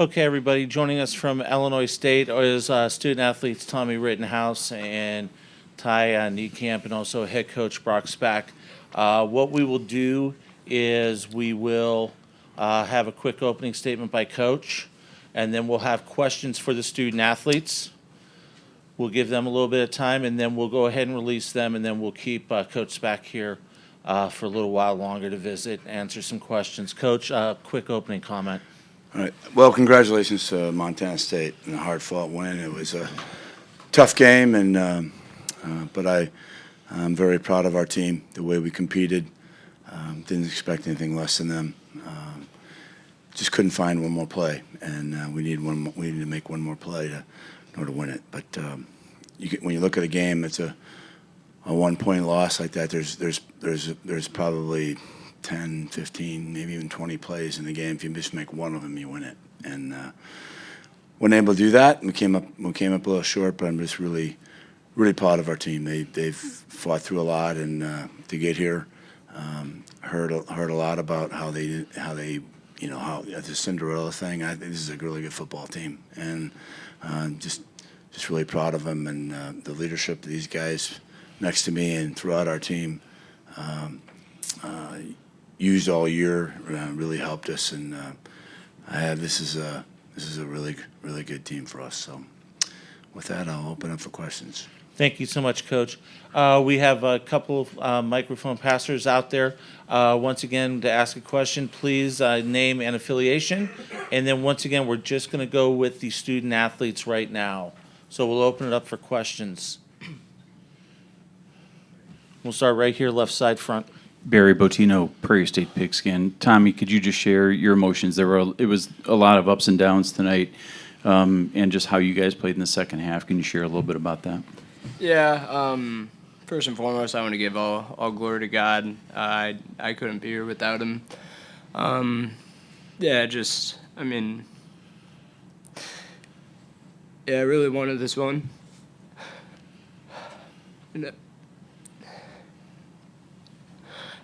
Okay, everybody, joining us from Illinois State is student athletes Tommy Rittenhouse and Tye Niekamp, and also head coach Brock Spack. What we will do is we will have a quick opening statement by coach, and then we'll have questions for the student athletes. We'll give them a little bit of time, and then we'll go ahead and release them, and then we'll keep Coach Spack here for a little while longer to visit, answer some questions. Coach, quick opening comment. All right. Well, congratulations to Montana State and a hard-fought win. It was a tough game, and but I'm very proud of our team, the way we competed. Didn't expect anything less than them. Just couldn't find one more play, and we needed to make one more play in order to win it. But when you look at a game, it's a 1-point loss like that. There's probably 10, 15, maybe even 20 plays in the game. If you just make one of them, you win it. And weren't able to do that. We came up a little short, but I'm just really proud of our team. They've fought through a lot, and to get here, heard a lot about how they how the Cinderella thing. I think this is a really good football team, and just really proud of them and the leadership of these guys next to me and throughout our team. Used all year, really helped us, and this is a really good team for us. So, with that, I'll open up for questions. Thank you so much, Coach. We have a couple of microphone passers out there. Once again, to ask a question, please name and affiliation, and then once again, we're just going to go with the student athletes right now. So we'll open it up for questions. We'll start right here, left side front. Barry Botino, Prairie State Pigskin. Tommy, could you just share your emotions? It was a lot of ups and downs tonight, and just how you guys played in the second half. Can you share a little bit about that? Yeah. First and foremost, I want to give all glory to God. I couldn't be here without him. I really wanted this one.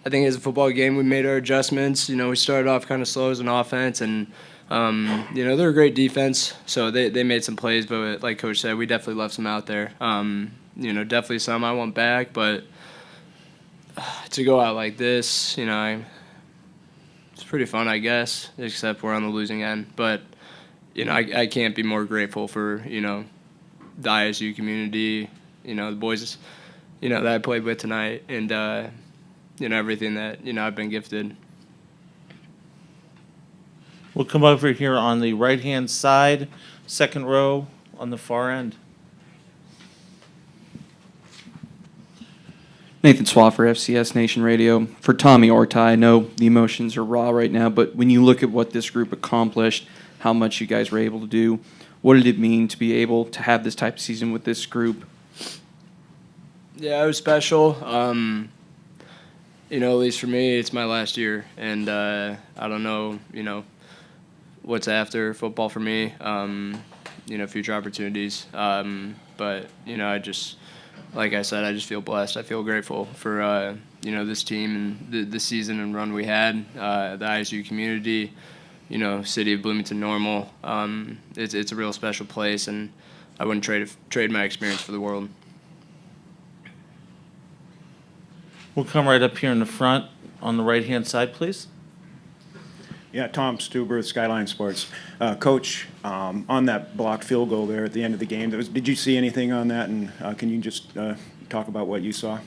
I think as a football game, we made our adjustments. We started off kind of slow as an offense, and they're a great defense, so they made some plays. But like Coach said, we definitely left some out there. Definitely some I want back, but to go out like this, it's pretty fun, I guess. Except we're on the losing end. But I can't be more grateful for the ISU community, the boys, that I played with tonight, and everything that, I've been gifted. We'll come over here on the right-hand side, second row on the far end. Nathan Swaffer, FCS Nation Radio. For Tommy or Tye, I know the emotions are raw right now, but when you look at what this group accomplished, how much you guys were able to do, what did it mean to be able to have this type of season with this group? Yeah, it was special. At least for me, it's my last year, and I don't know, what's after football for me, future opportunities. But, like I said, I just feel blessed. I feel grateful for, this team and the season and run we had, the ISU community, city of Bloomington Normal. It's a real special place, and I wouldn't trade my experience for the world. We'll come right up here in the front on the right-hand side, please. Yeah, Tom Stuber, Skyline Sports. Coach, on that blocked field goal there at the end of the game, did you see anything on that, and can you just talk about what you saw?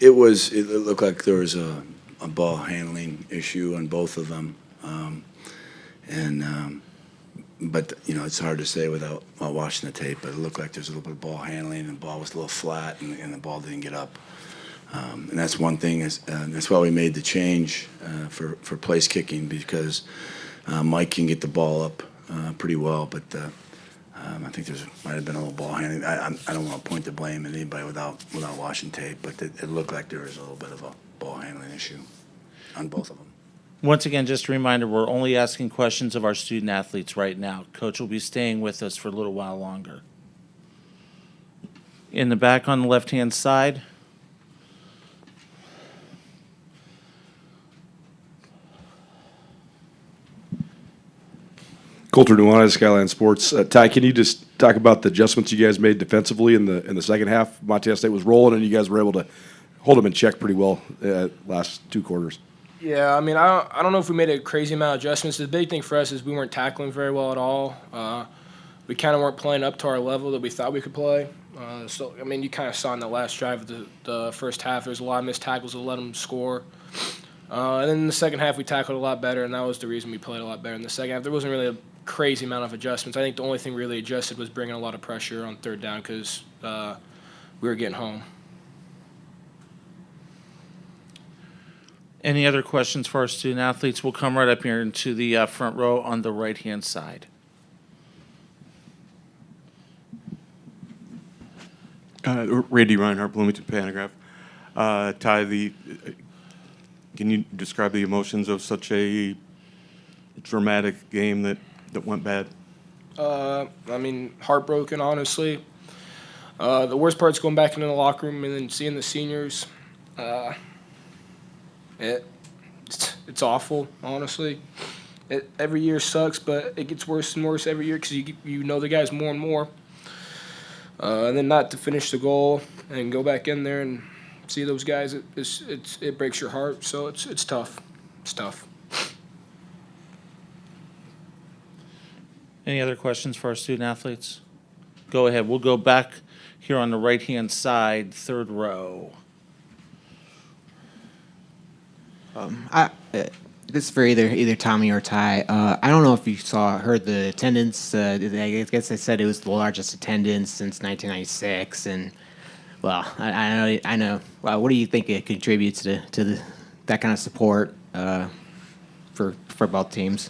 It looked like there was a ball handling issue on both of them, but it's hard to say without watching the tape. But it looked like there's a little bit of ball handling, and the ball was a little flat, and the ball didn't get up. And that's one thing. That's why we made the change for place kicking, because Mike can get the ball up pretty well, but I think might have been a little ball handling. I don't want to point the blame at anybody without watching tape, but it looked like there was a little bit of a ball handling issue on both of them. Once again, just a reminder, we're only asking questions of our student athletes right now. Coach will be staying with us for a little while longer. In the back on the left-hand side. Coulter Nuanez, Skyline Sports. Ty, can you just talk about the adjustments you guys made defensively in the second half? Montana State was rolling, and you guys were able to hold them in check pretty well last 2 quarters. Yeah, I mean, I don't know if we made a crazy amount of adjustments. The big thing for us is we weren't tackling very well at all. We kind of weren't playing up to our level that we thought we could play. So, I mean, you kind of saw in the last drive of the first half, there's a lot of missed tackles that let them score. And then in the second half, we tackled a lot better, and that was the reason we played a lot better in the second half. There wasn't really a crazy amount of adjustments. I think the only thing really adjusted was bringing a lot of pressure on third down because we were getting home. Any other questions for our student athletes? We'll come right up here into the front row on the right-hand side. Randy Reinhardt, Bloomington Panagraph. Ty, can you describe the emotions of such a dramatic game that went bad? I mean, heartbroken, honestly. The worst part's going back into the locker room and then seeing the seniors. It's awful, honestly. Every year sucks, but it gets worse and worse every year because you know the guys more and more. And then not to finish the goal and go back in there and see those guys, it breaks your heart. So it's tough. It's tough. Any other questions for our student athletes? Go ahead. We'll go back here on the right-hand side, third row. This is for either Tommy or Ty. I don't know if you heard the attendance. I guess they said it was the largest attendance since 1996, and well, I know. Well, what do you think it contributes to that kind of support for both teams?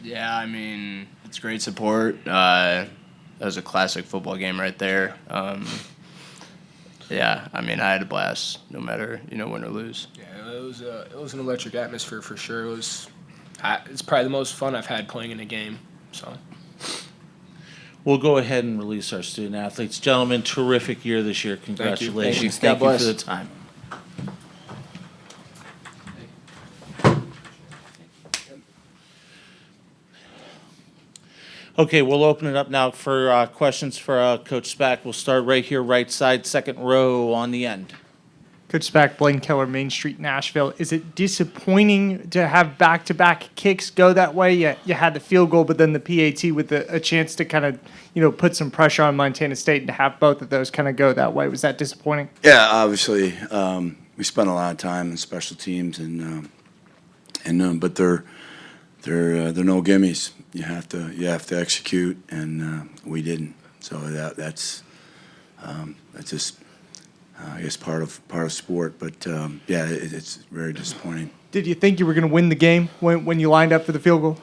Yeah, I mean, it's great support. That was a classic football game right there. Yeah, I mean, I had a blast, no matter win or lose. Yeah, it was an electric atmosphere for sure. It's probably the most fun I've had playing in a game. So We'll go ahead and release our student athletes. Gentlemen, terrific year this year. Congratulations. Thank you. Thank you for the time. Okay, we'll open it up now for questions for Coach Spack. We'll start right here, right side, second row on the end. Coach Spack, Blaine Keller, Main Street, Nashville. Is it disappointing to have back-to-back kicks go that way? You had the field goal, but then the PAT with a chance to kind of put some pressure on Montana State, and to have both of those kind of go that way. Was that disappointing? Yeah, obviously, we spent a lot of time in special teams, but they're no gimmies. You have to execute, and we didn't. So that's just I guess part of sport. But yeah, it's very disappointing. Did you think you were going to win the game when you lined up for the field goal?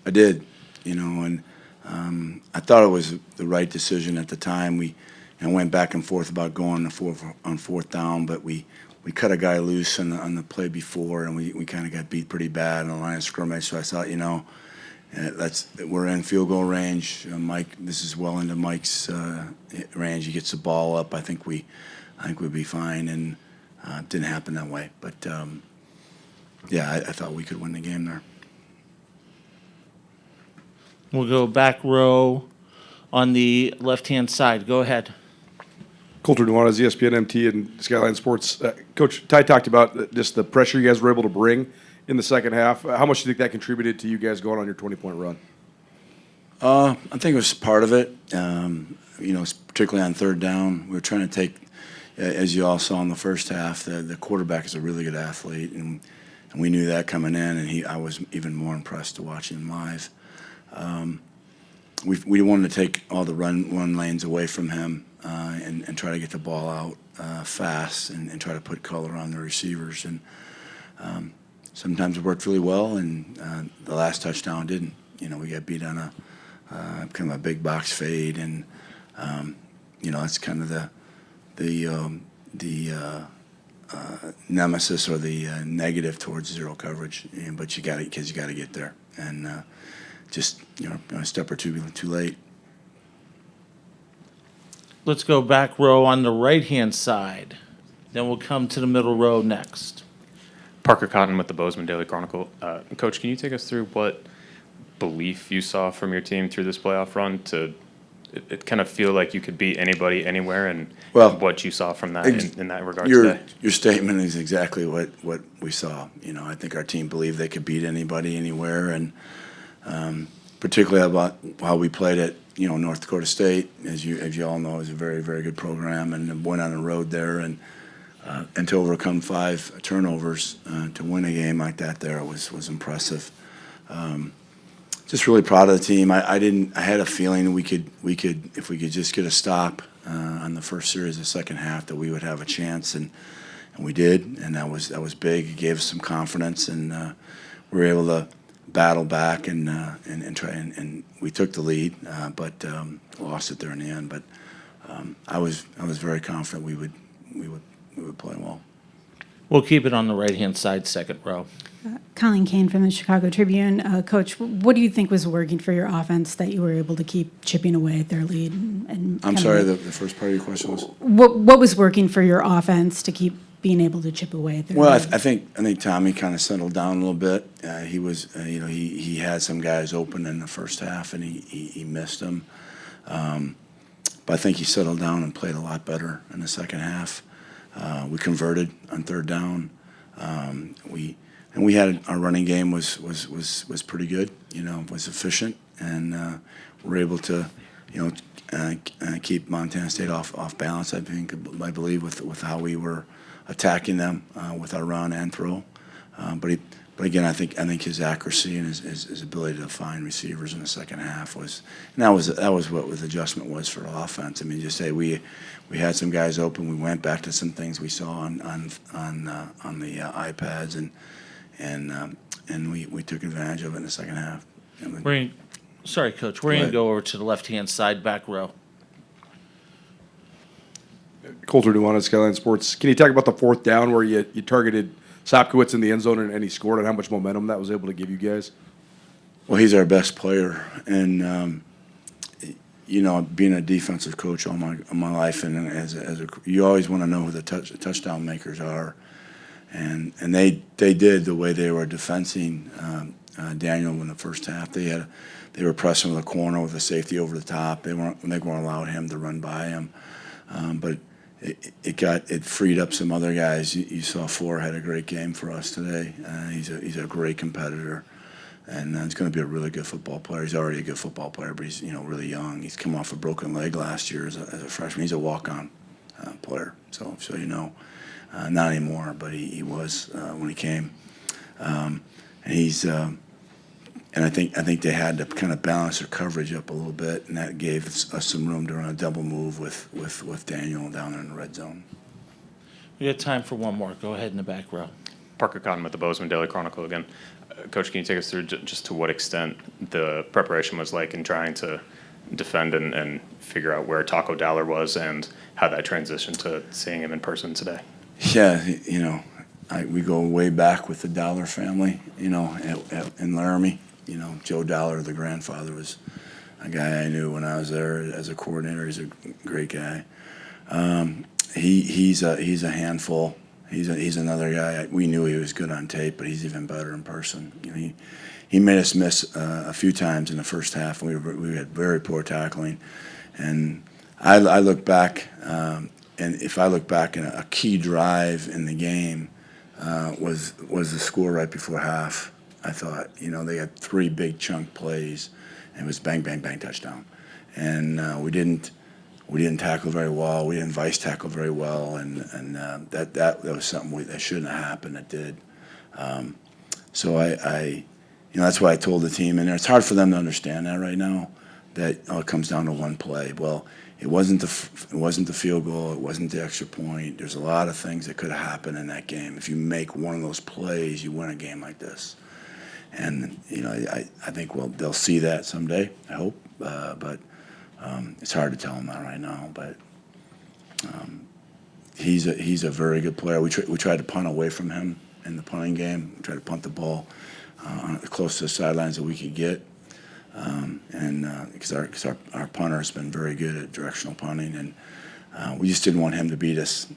I did, and I thought it was the right decision at the time. We went back and forth about going on fourth down, but we cut a guy loose on the play before, and we kind of got beat pretty bad on the line of scrimmage. So I thought, we're in field goal range. Mike, this is well into Mike's range. He gets the ball up. I think we'd be fine, and it didn't happen that way. But yeah, I thought we could win the game there. We'll go back row on the left-hand side. Go ahead. Coulter Nuanez, ESPN MT and Skyline Sports. Coach, Ty talked about just the pressure you guys were able to bring in the second half. How much do you think that contributed to you guys going on your 20-point run? I think it was part of it. Particularly on third down, we were trying to take, as you all saw in the first half, the quarterback is a really good athlete, and we knew that coming in, and I was even more impressed to watch him live. We wanted to take all the run lanes away from him and try to get the ball out fast and try to put color on the receivers. And sometimes it worked really well, and the last touchdown didn't. We got beat on a kind of a big box fade, and that's kind of the nemesis or the negative towards zero coverage. But you got to get there, and just a step or two too late. Let's go back row on the right-hand side. Then we'll come to the middle row next. Parker Cotton with the Bozeman Daily Chronicle. Coach, can you take us through what belief you saw from your team through this playoff run to it kind of feel like you could beat anybody anywhere, and Well, what you saw from that in that regard Your today? your statement is exactly what we saw. I think our team believed they could beat anybody anywhere, and particularly about how we played at North Dakota State, as you all know, is a very, very good program, and went on the road there and to overcome 5 turnovers to win a game like that there was impressive. Just really proud of the team. I had a feeling we could if we could just get a stop on the first series of the second half, that we would have a chance, and we did, and that was big. It gave us some confidence, and we were able to battle back and try and we took the lead, but lost it there in the end. But I was very confident we would play well. We'll keep it on the right-hand side, second row. Colleen Kane from the Chicago Tribune. Coach, what do you think was working for your offense that you were able to keep chipping away at their lead? And I'm sorry, the first part of your question was? What was working for your offense to keep being able to chip away at their Well, lead? I think Tommy kind of settled down a little bit. He was, he had some guys open in the first half, and he missed them. But I think he settled down and played a lot better in the second half. We converted on third down. We had our running game was pretty good. Was efficient, and we're able to keep Montana State off balance. I believe with how we were attacking them with our run and throw. But again, I think his accuracy and his ability to find receivers in the second half was that was what the adjustment was for the offense. I mean, just say we had some guys open. We went back to some things we saw on the iPads, and we took advantage of it in the second half. Sorry, Coach. We're going to go over to the left-hand side, back row. Coulter Nuanez, Skyline Sports. Can you talk about the fourth down where you targeted Sopkowitz in the end zone and he scored, and how much momentum that was able to give you guys? Well, he's our best player, and being a defensive coach all my life, and you always want to know who the touchdown makers are, and they did the way they were defending Daniel in the first half. They were pressing with a corner with a safety over the top. They weren't allowing him to run by him, but it freed up some other guys. You saw Four had a great game for us today. He's a great competitor, and he's going to be a really good football player. He's already a good football player, but he's really young. He's come off a broken leg last year as a freshman. He's a walk-on player, so not anymore, but he was when he came, and he's. And I think they had to kind of balance their coverage up a little bit, and that gave us some room to run a double move with Daniel down there in the red zone. We got time for one more. Go ahead in the back row. Parker Cotton with the Bozeman Daily Chronicle again. Coach, can you take us through just to what extent the preparation was like in trying to defend and figure out where Taco Dowler was, and how that transitioned to seeing him in person today? Yeah, we go way back with the Dowler family, in Laramie. Joe Dowler, the grandfather, was a guy I knew when I was there as a coordinator. He's a great guy. He's a handful. He's another guy. We knew he was good on tape, but he's even better in person. He made us miss a few times in the first half. We had very poor tackling, and I look back, and if I look back, a key drive in the game was the score right before half. I thought, they had 3 big chunk plays, and it was bang, bang, bang, touchdown. And we didn't tackle very well. We didn't vice tackle very well, and that was something that shouldn't have happened. It did. So I that's why I told the team, and it's hard for them to understand that right now. That it comes down to one play. Well, it wasn't the field goal. It wasn't the extra point. There's a lot of things that could have happened in that game. If you make one of those plays, you win a game like this. And I think they'll see that someday. I hope, but it's hard to tell them that right now. But he's a very good player. We tried to punt away from him in the punting game. We tried to punt the ball as close to the sidelines that we could get, because our punter has been very good at directional punting, and we just didn't want him to beat us.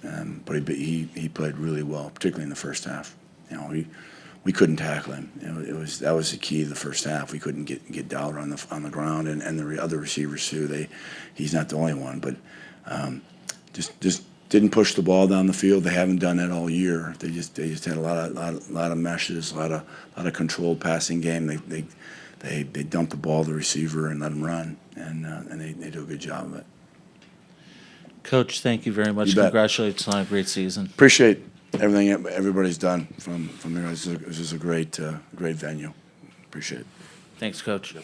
But he played really well, particularly in the first half. we couldn't tackle him. That was the key of the first half. We couldn't get Dowler on the ground, and the other receivers too. He's not the only one, but just didn't push the ball down the field. They haven't done that all year. They just had a lot of meshes, a lot of controlled passing game. They dump the ball to the receiver and let him run, and they do a good job of it. Coach, thank you very much. You bet. Congratulations on a great season. Appreciate everything everybody's done from here. This is a great venue. Appreciate it. Thanks, Coach.